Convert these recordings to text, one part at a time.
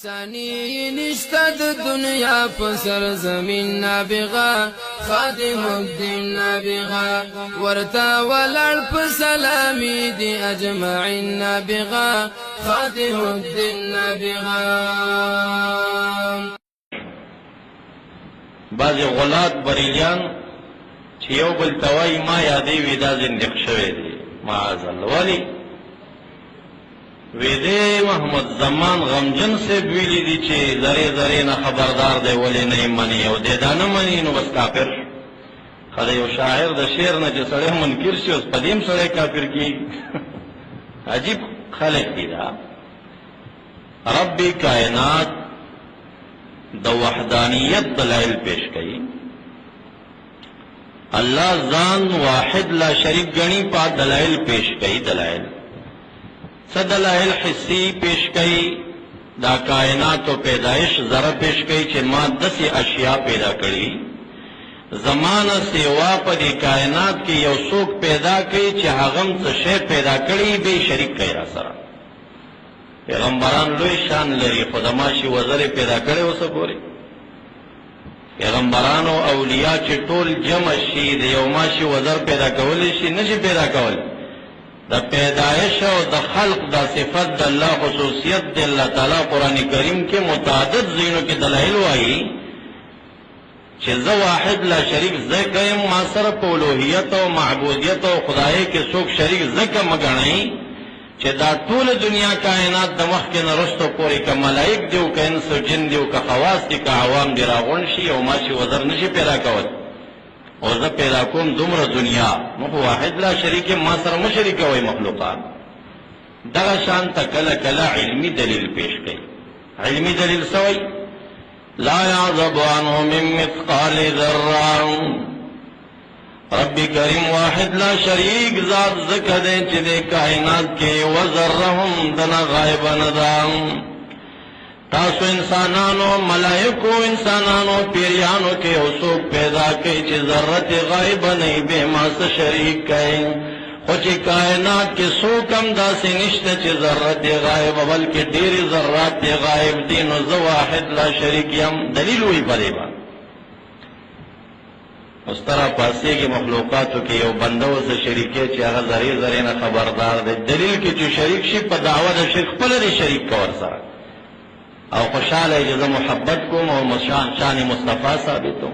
ثانی نشتا د دنیا په سرزمین نابغه خادم الدین نابغه ورتا ولړ په سلامي دي اجمعین نابغه خادم الدین نابغه. بعض غلات بریلیان چې یو بل توای ما یادې وې دا زندق شوی دی معاذ الله ولی ویدے محمد زمان غمجن سے ویلی دی چې زری زری نه خبردار دی ولی نه منی او دې دا نه منی نو بس کافر. خدای یو شاعر د شعر نه چې سړی منکر شي اوس پدیم سړی کافر کی. عجیب خلق دی دا. رب کائنات د وحدانیت دلائل پیش کړي. الله ځان واحد لا شریک غنی په دلائل پیش کړي. دلائل دلائل حسی پیش کئی دا کائنات و پیدائش ذرا پیش کئی چھ ما 10 اشیاء پیدا کری زمان سیوا پا دی کائنات کی یو سوک پیدا کئی چھ حغم سشے پیدا کری بے شریک کئی را سرا پیغمبران لوی شان لری خودماشی وزر پیدا کری وسا گوری پیغمبران و اولیاء چھ طول جمع شی دی یو ماشی وزر پیدا کولی شی نشی پیدا کولی دا پیدائش و دا خلق دا صفت دا اللہ خصوصیت دا اللہ تعالیٰ قرآن کریم کے متعدد زینوں کی دلائل وائی چیز واحد لا شریک زکیم ماسر پولوحیت و معبودیت و خدای کے سوک شریک زکا مگنائی چی دا طول دنیا کائنات دا مخ کے نرستو پوری کا ملائک دیو کا انس و جن دیو کا خواص دی کا عوام دی راغنشی او ماشی وزر نشی پیدا کود او زه پیدا کوم دومره دنیا مخ واحد لا شریک ما سره مشرک وای مخلوقات دغه شان تکله کله علمی دلیل پیش کړي. علمی دلیل سوی لا يعذب عنه من مثقال ذره رب کریم واحد لا شریک ذات زکه دې چې د کائنات کې وذرهم دنا غائب نه ده. تاسو انسانانو ملائکو انسانانو پیریانو کے اوسوک پیدا کئی چی ذرت غائب نہیں بے ماس شریک کئی خوچی کائنات کے سوکم دا سی نشت چی ذرت غائب بلکہ دیر ذرات غائب دین و زواحد لا شریک یم دلیل ہوئی پریبا. اس طرح پاسی کی مخلوقاتو کی یو بندو سے شریکی چی اگر ذری ذرین خبردار دے دلیل کی چی شریک شی پا دعوت شرک پلر شریک کور سارا او خوشحال اجازه محبت کوم او شان مصطفیٰ ثابتو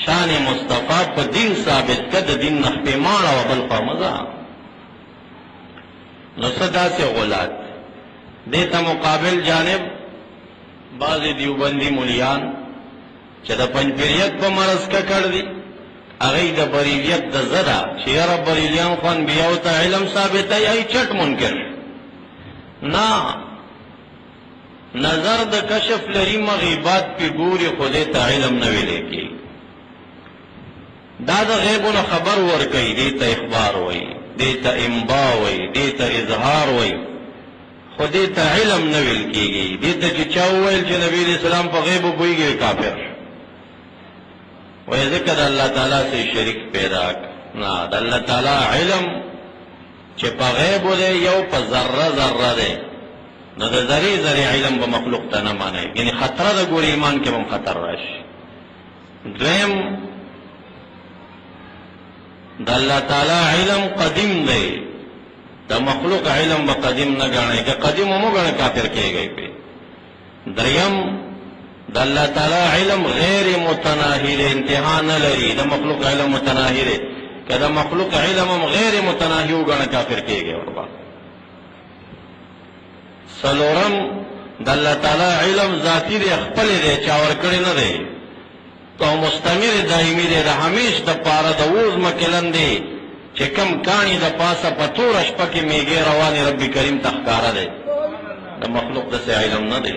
شان مصطفیٰ پا دین ثابت کد دین نخپی مانا و بلقا مزا نصدا سے غلات دیتا مقابل جانب بعض دیوبندی مولیان چه دا پنجپیریت پا مرز کا کردی اغی دا بریلیت دا زدا چه یار بریلیان خوان بیاوتا علم ثابت ہے ای چٹ منکر نا نظر د کشف لري مغیبات پی ګوري خدای ته علم نه ویلې کی دا د غیبونو خبر ور کوي دې ته اخبار وای دې ته انباء وای دې ته اظهار وای خدای ته علم نه ویل کیږي دې ته چې چا ویل چې نبی اسلام په غیب وګوي کافر وای ذکر الله تعالی سے شریک پیدا نه د الله تعالی علم چې په غیب له یو په ذره ذره ده نو دا ذری ذری علم با مخلوق تا نمانے یعنی خطرہ دا گوری ایمان کے بم خطر راش. دویم دا اللہ تعالی علم قدیم دے دا مخلوق علم با قدیم نگانے کہ قدیم مو گانے کافر کیے گئے پہ. دریم دا اللہ تعالی علم غیر متناہی دے انتہا نہ لری دا مخلوق علم متناہی دے کہ دا مخلوق علم غیر متناہی ہو گانے کافر کیے گئے اور بات. سلورم دا اللہ تعالی علم ذاتی دے اخپل دے چاور کڑی نہ دے تو مستمر دائمی دے دا ہمیش دا پارا دا ووز مکلن دے چکم کانی دا پاسا پتور اشپکی میگے روانی ربی کریم تخکارا دے دا مخلوق دا سے علم نہ دے.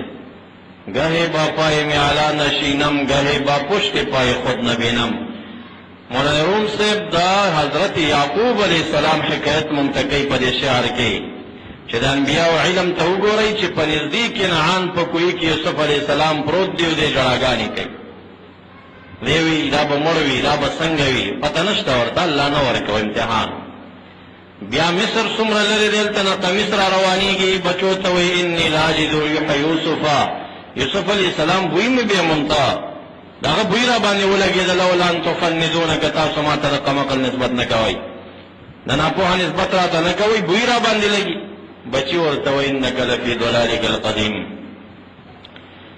گہے با پائے میں علا نشینم گہے با پشت پائے خود نبینم. مولانا روم صاحب دا حضرت یعقوب علیہ السلام حکایت منتقی پا دے شعر کے چې د انبیاء علم ته وګورئ چې په نزدیک کنعان په کوی کې یوسف علیه السلام پروت دی او د ژړاګانې کوي دی وی دا به مړ وي دا به څنګه وي پته نشته ورته الله نه ورکوي امتحان. بیا مصر څومره لرې دلته نه مصر روانېږي بچو ته وایي انی لاجد ریح یوسف یوسف علیہ السلام بوی می بے منتا داغه بوی را باندې ولګېدل لولا ان تفندون که تاسو ما ته د قمقل نسبت نه کوئ د ناپوهه نسبت راته نه کوئ بوی را باندې لګي بچي ورته وایي انک لفی ضلالک القدیم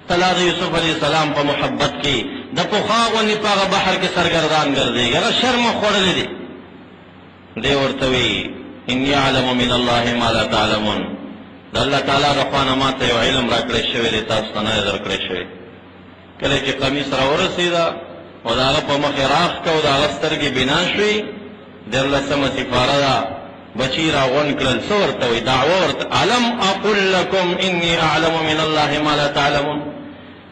تلا د یوسف علیہ السلام په محبت کې د پخوا غوندې په هغه بحر کې سرګردان ګرځي هغه شرم خوړلی دی دی ورته وایي انی اعلم من الله ما لا تعلمون د الله تعالی د خوانه ما ته یو علم راکړی شوی دی تاسو ته نه درکړی شوی کله چې قمیص را ورسېده او د هغه په مخ یې راښ که او د هغه سترګې بنا شوې دیارلسمه سپاره ده بچي را غونډ کړل څه ورته وایي دعوه ورته الم اقل لکم انی اعلم من الله ما لا تعلمون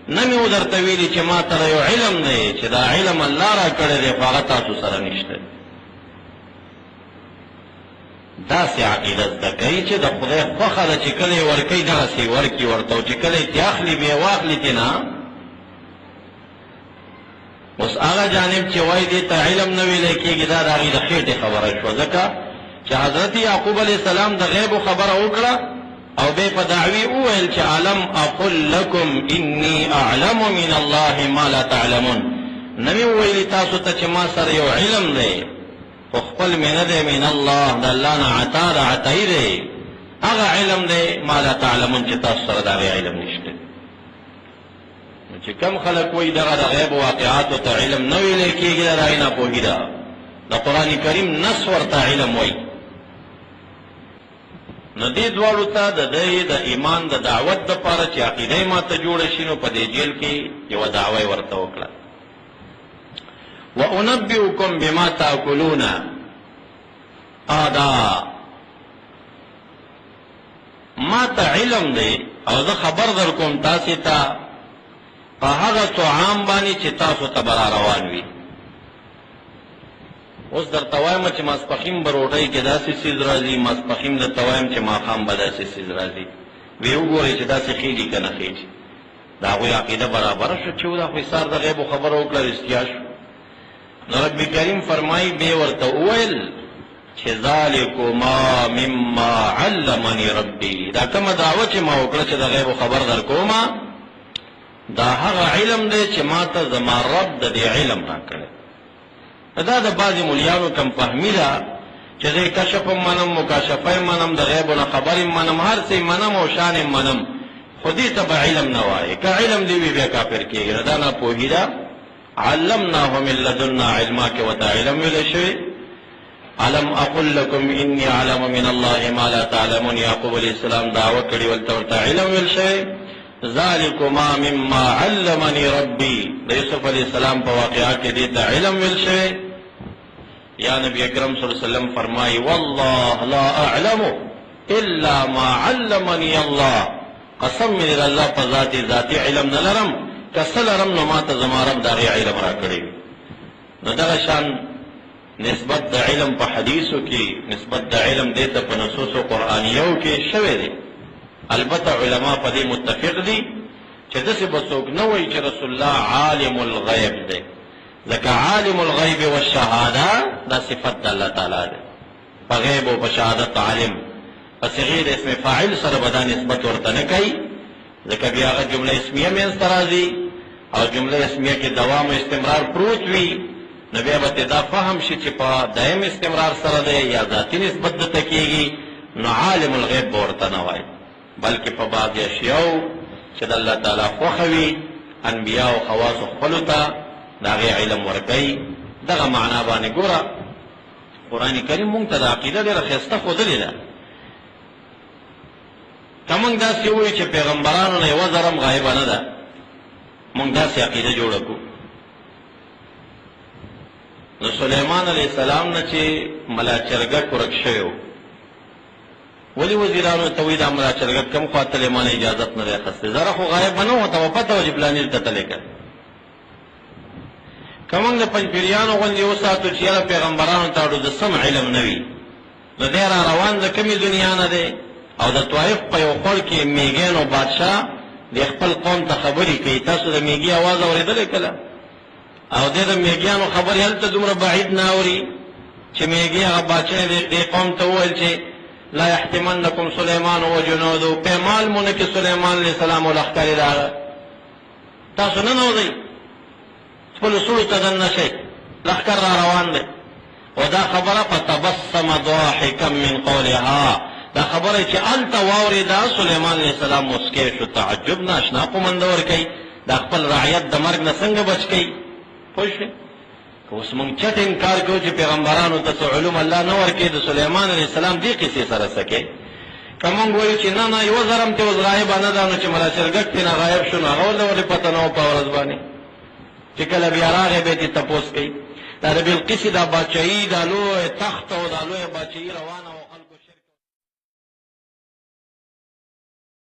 نه مې و درته ویلي چې ما سره یو علم دی چې دا علم الله را کړی دی خو هغه تاسو سره نشته داسې عقیده زده کوي چې د خدای خوښه ده چې کله یې ورکوي دغسې ورکړي ورته او چې کله یې ترې اخلي بیا یې واخلي ترې نه اوس هغه جانب چې وایي دې ته علم نه ویلی کېږي دا د هغې د خېټې خبره شوه ځکه چې حضرت یعقوب علیه السلام د غیبو خبره وکړه او بیا په دعوی وویل چې علم اقل لکم انی اعلم من الله ما لا تعلمون نه مې وویلي تاسو ته چې ما سره یو علم دی خو خپل مې نه دی من الله د الله نه عطا د عطایي دی هغه علم دی ما لا تعلمون چې تاسو سره د هغې علم نشته چې کم خلک وایي دغه د غیب واقعاتو ته علم نه ویلی کېږي د هغې ناپوهي ده د قرآن کریم نص ورته علم وایي نو دې دواړو ته د دې د ایمان د دعوت دپاره چې عقیده یې ماته جوړه شي نو په دې جیل کې یوه دعوه یې ورته وکړه وانبئکم بما تاکلون دا ما ته علم دی او زه خبر در کوم تاسې ته په هغه طعام باندې چې تاسو ته به را روان وي اوس درته وایم چې ماسپښین به روټۍ کې داسې څیز راځي ماسپښین درته وایم چې ماښام به داسې څیز راځي وی وګورئ چې داسې خېږي که نه خېږي د هغوی عقیده برابره شو چې دا خو سار د غیبو خبره وکړه رښتیا شو نو رب کریم فرمایي بیا ورته وویل چې ذلکما مما علمني ربي دا کومه دعوه چې ما وکړه چې د غیبو خبر در کومه دا هغه علم دی چې ما ته زما رب د دې علم راکړی دا د بعضې مولیانو کم فهمي ده چې زه کشف منم مکاشفه منم د غیبو نه خبر منم هر څه منم او شان منم خو دې ته به علم نه وایي که علم دې وي بیا کافر کېږي دا ناپوهي ده علمناه من لدنا علما کې ورته علم ویلی شوی علم اقل لکم انی اعلم من الله ما لا تعلمون یعقوب علیه السلام دعوه کړي ورته علم ویل شوی ذلکما مما علمني ربي د یوسف علیہ السلام په واقعه کې دې ته علم ویل شوی یا نبی اکرم صلی الله علیه وسلم فرمایي والله لا اعلم الا ما علمني الله قسم مې د الله په ذاتي علم نه لرم که څه لرم نو ما ته زما رب د هغې علم راکړی نو دغه شان نسبت د علم په حدیثو کې نسبت د علم دې ته په نصوصو قرآنیو کې شوی دی البته علما په دې متفق دي چې داسې به څوک نه وایي چې رسول الله عالم الغیب دی ځکه عالم الغیب والشهاده دا صفت د الله تعالی دی په غیب او په شهادت عالم په صیغې د اسم فاعل سره به دا نسبت ورته نه کوي ځکه بیا هغه جمله اسمیه منځته راځي او جمله اسمیه کې دوام او استمرار پروت وي نو بیا به دا فهم شي چې په دایم استمرار سره دی یا ذاتي نسبت درته کېږي نو عالم الغیب به ورته نه وایي بلکې په بعضې اشیاو چې د الله تعالی خوښه وي انبیاو خواصو خپلو ته د هغې علم ورکوي دغه معنا باندې ګوره قرآن کریم مونږ ته د عقیده ډېره ښایسته ښودلې ده که مونږ داسې ووایو چې پیغمبرانو نه یوه ذره هم غایبه نه ده مونږ داسې عقیده جوړه کړو نو سلیمان علیه السلام نه چې ملاچرګک ورک شوی و ولی وزیرانو ته وایي دا ملاچرګک کم خوا تللی ما نه اجازت نه دی اخیستی ذره خو غایبه نه وه ته به پته وه چې پلاني ته تللی که که مونږ د پنجپیریانو غوندې وساتو چې یاره پیغمبرانو ته اړو د سم علم نه وي نو دی را روان د کمې دنیا نه دی او د طایف په یو خور کې میږیانو بادشاه د خپل قوم ته خبرې کوي تاسو د میږي اواز اورېدلی کله او د میږیانو خبرې هلته دومره بعید نه اوري چې میږي هغه بادشاه دې قوم ته وویل چې لا یحتمنکم سلیمان و جنودو پیمال مونه کې سلیمان علیه السلام او لښکرې راغله تاسو نه نوځئ خپلو سړو ته دننه شئ لښکر را روان دی و دا خبره فتبسم ضاحکا من قولها دا خبره چې هلته واورېده سلیمان علیه السلام مسکی شو تعجب نه اشنا قومنده ورکوي دا خپل رعیت د مرګ نه څنګه بچ کوي پوه شوې که اوس موږ چټ انکار کوو چې پیغمبرانو ته څه علوم الله نه ورکوي د سلیمان علیه السلام دې قصې سره څه کوي که موږ وایو چې نه نه یوه ځل هم تې اوس غایبه نه ده نو چې ملا چرګک ترې نه غایب شو نو هغه ولې ولې پته نه وه په ورځ باندې چې کله بیا راغی بیا تې تپوس کوي دا د بلقیسې دا باچایي دا لویه تخت او دا لویه باچایي روانه